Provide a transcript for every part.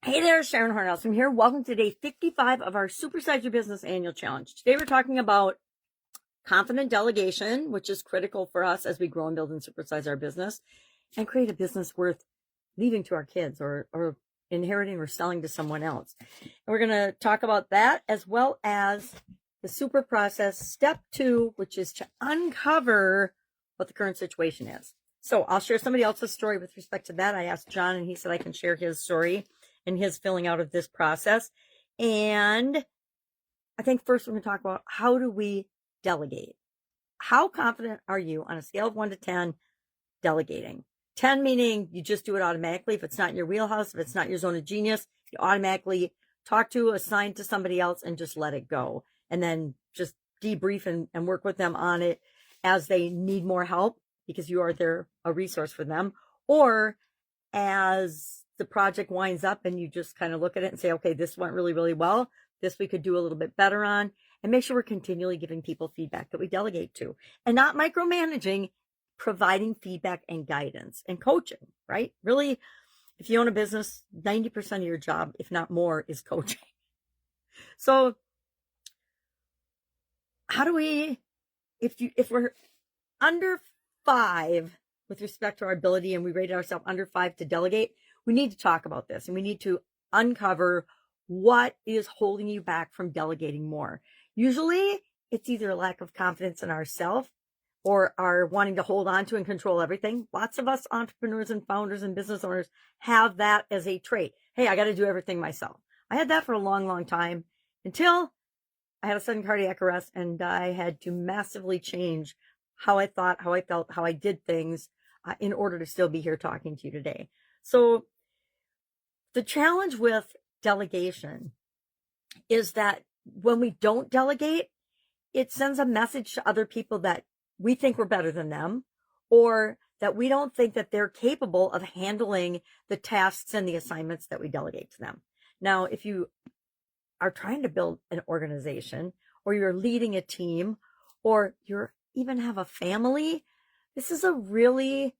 Hey there, Sharon Horne-Ellstrom here. Welcome to day 55 of our Supersize Your Business Annual Challenge. Today we're talking about confident delegation, which is critical for us as we grow and build and supersize our business and create a business worth leaving to our kids or inheriting or selling to someone else. And we're going to talk about that as well as the super process, step 2, which is to uncover what the current situation is. So I'll share somebody else's story with respect to that. I asked John and he said I can share his story and his filling out of this process. And I think first we're going to talk about how do we delegate? How confident are you on a scale of 1 to 10 delegating? 10 meaning you just do it automatically. If it's not in your wheelhouse, if it's not your zone of genius, you automatically assign to somebody else and just let it go. And then just debrief and work with them on it as they need more help because you are there, a resource for them. Or as the project winds up and you just kind of look at it and say, okay, this went really, really well. This we could do a little bit better on, and make sure we're continually giving people feedback that we delegate to and not micromanaging, providing feedback and guidance and coaching, right? Really, if you own a business, 90% of your job, if not more, is coaching. So how do we, if we're under 5 with respect to our ability and we rate ourselves under 5 to delegate, we need to talk about this and we need to uncover what is holding you back from delegating more. Usually it's either a lack of confidence in ourselves or our wanting to hold on to and control everything. Lots of us entrepreneurs and founders and business owners have that as a trait. Hey, I got to do everything myself. I had that for a long, long time until I had a sudden cardiac arrest and I had to massively change how I thought, how I felt, how I did things in order to still be here talking to you today. So the challenge with delegation is that when we don't delegate, it sends a message to other people that we think we're better than them, or that we don't think that they're capable of handling the tasks and the assignments that we delegate to them. Now, if you are trying to build an organization, or you're leading a team, or you're even have a family, this is a really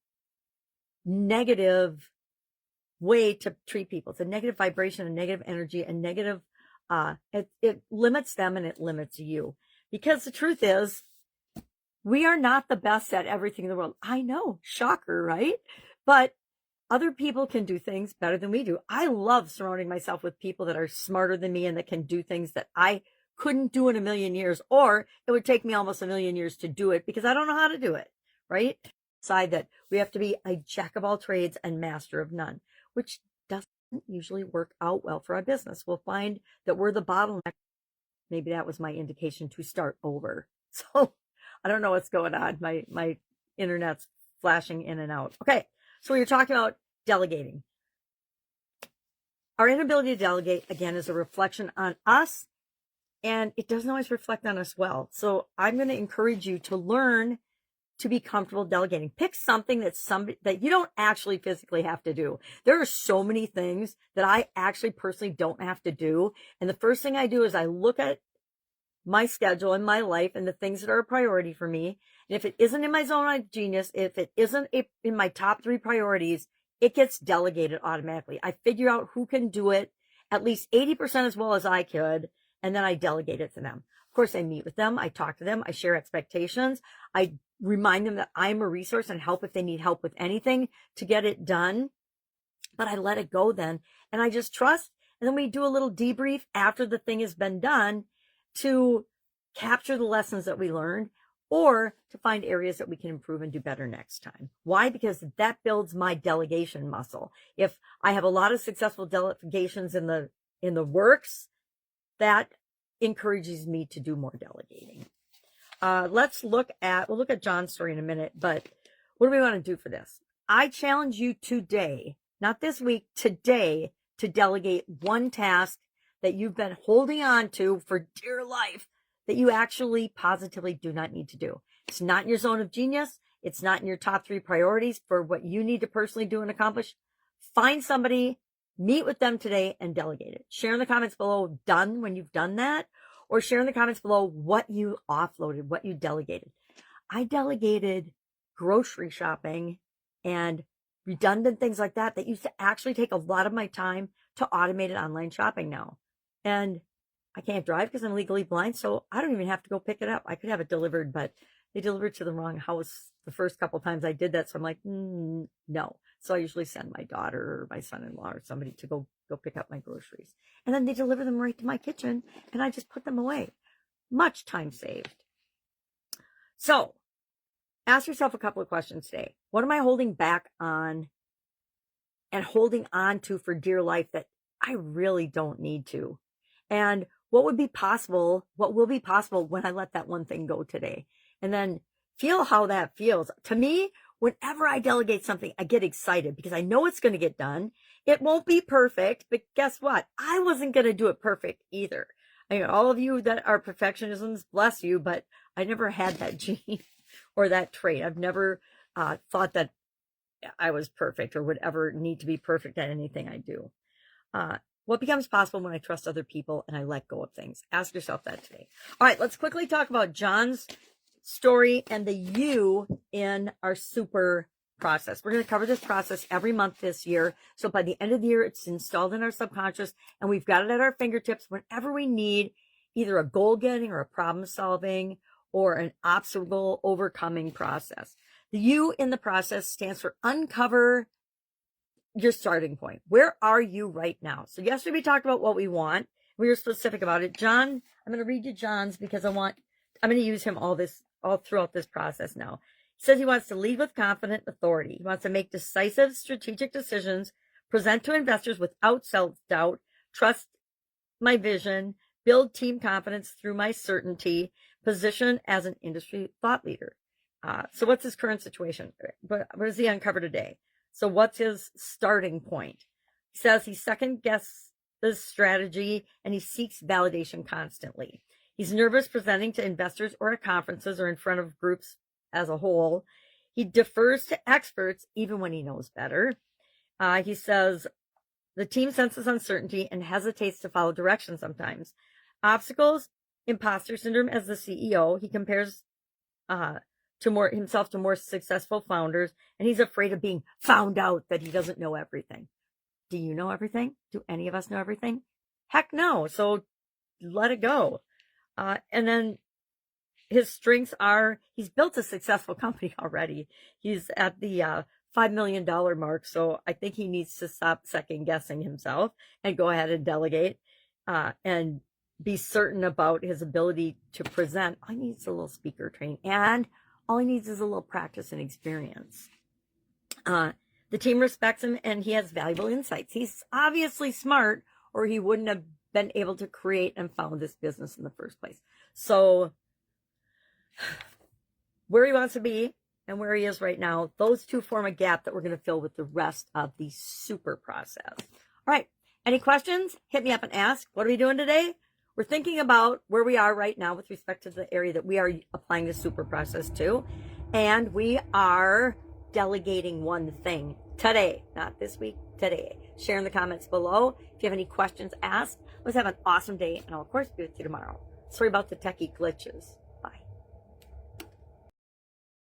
negative way to treat people. It's a negative vibration, a negative energy, a negative, it limits them and it limits you. Because the truth is, we are not the best at everything in the world. I know, shocker, right? But other people can do things better than we do. I love surrounding myself with people that are smarter than me and that can do things that I couldn't do in a million years, or it would take me almost a million years to do it because I don't know how to do it, right? Side that we have to be a jack of all trades and master of none, which doesn't usually work out well for our business. We'll find that we're the bottleneck. Maybe that was my indication to start over. So I don't know what's going on. My internet's flashing in and out. Okay, so you're talking about delegating. Our inability to delegate, again, is a reflection on us, and it doesn't always reflect on us well. So I'm going to encourage you to learn to be comfortable delegating. Pick something that you don't actually physically have to do. There are so many things that I actually personally don't have to do. And the first thing I do is I look at my schedule and my life and the things that are a priority for me. And if it isn't in my zone of genius, if it isn't in my top 3 priorities, it gets delegated automatically. I figure out who can do it at least 80% as well as I could, and then I delegate it to them. Of course, I meet with them. I talk to them. I share expectations. I remind them that I'm a resource and help if they need help with anything to get it done. But I let it go then. And I just trust. And then we do a little debrief after the thing has been done to capture the lessons that we learned or to find areas that we can improve and do better next time. Why? Because that builds my delegation muscle. If I have a lot of successful delegations in the works, that encourages me to do more delegating. We'll look at John's story in a minute, but what do we want to do for this? I challenge you today, not this week, today, to delegate one task that you've been holding on to for dear life that you actually positively do not need to do. It's not in your zone of genius. It's not in your top 3 priorities for what you need to personally do and accomplish. Find somebody, meet with them today and delegate it. Share in the comments below done when you've done that, or share in the comments below what you offloaded, what you delegated. I delegated grocery shopping and redundant things like that used to actually take a lot of my time to automated online shopping now. And I can't drive because I'm legally blind, so I don't even have to go pick it up. I could have it delivered, but they delivered to the wrong house the first couple times I did that. So I'm like, no. So I usually send my daughter or my son-in-law or somebody to go pick up my groceries. And then they deliver them right to my kitchen, and I just put them away. Much time saved. So ask yourself a couple of questions today. What am I holding back on and holding on to for dear life that I really don't need to? And what would be possible? What will be possible when I let that one thing go today? And then feel how that feels. To me, whenever I delegate something, I get excited because I know it's going to get done. It won't be perfect, but guess what? I wasn't going to do it perfect either. I mean, all of you that are perfectionisms, bless you, but I never had that gene or that trait. I've never thought that I was perfect or would ever need to be perfect at anything I do. What becomes possible when I trust other people and I let go of things? Ask yourself that today. All right, let's quickly talk about John's story and the you in our super process. We're going to cover this process every month this year. So by the end of the year, it's installed in our subconscious and we've got it at our fingertips whenever we need either a goal getting or a problem solving or an obstacle overcoming process. The you in the process stands for uncover your starting point. Where are you right now? So yesterday we talked about what we want. We were specific about it. John, I'm going to read you John's because I'm going to use him all throughout this process now. He says he wants to lead with confident authority. He wants to make decisive strategic decisions, present to investors without self-doubt, trust my vision, build team confidence through my certainty, position as an industry thought leader. So what's his current situation? But what does he uncover today? So what's his starting point? He says he second guesses the strategy and he seeks validation constantly. He's nervous presenting to investors or at conferences or in front of groups as a whole. He defers to experts even when he knows better. He says the team senses uncertainty and hesitates to follow direction sometimes. Obstacles, imposter syndrome as the CEO. He compares himself to more successful founders, and he's afraid of being found out that he doesn't know everything. Do you know everything? Do any of us know everything? Heck no. So let it go. And then his strengths are he's built a successful company already. He's at the $5 million mark. So I think he needs to stop second guessing himself and go ahead and delegate and be certain about his ability to present. All he needs is a little speaker training, and all he needs is a little practice and experience. The team respects him and he has valuable insights. He's obviously smart or he wouldn't have been able to create and found this business in the first place. So where he wants to be and where he is right now, those two form a gap that we're going to fill with the rest of the super process. All right. Any questions? Hit me up and ask. What are we doing today? We're thinking about where we are right now with respect to the area that we are applying the super process to. And we are delegating one thing today, not this week, today. Share in the comments below. If you have any questions, ask. Let's have an awesome day. And I'll, of course, be with you tomorrow. Sorry about the techie glitches.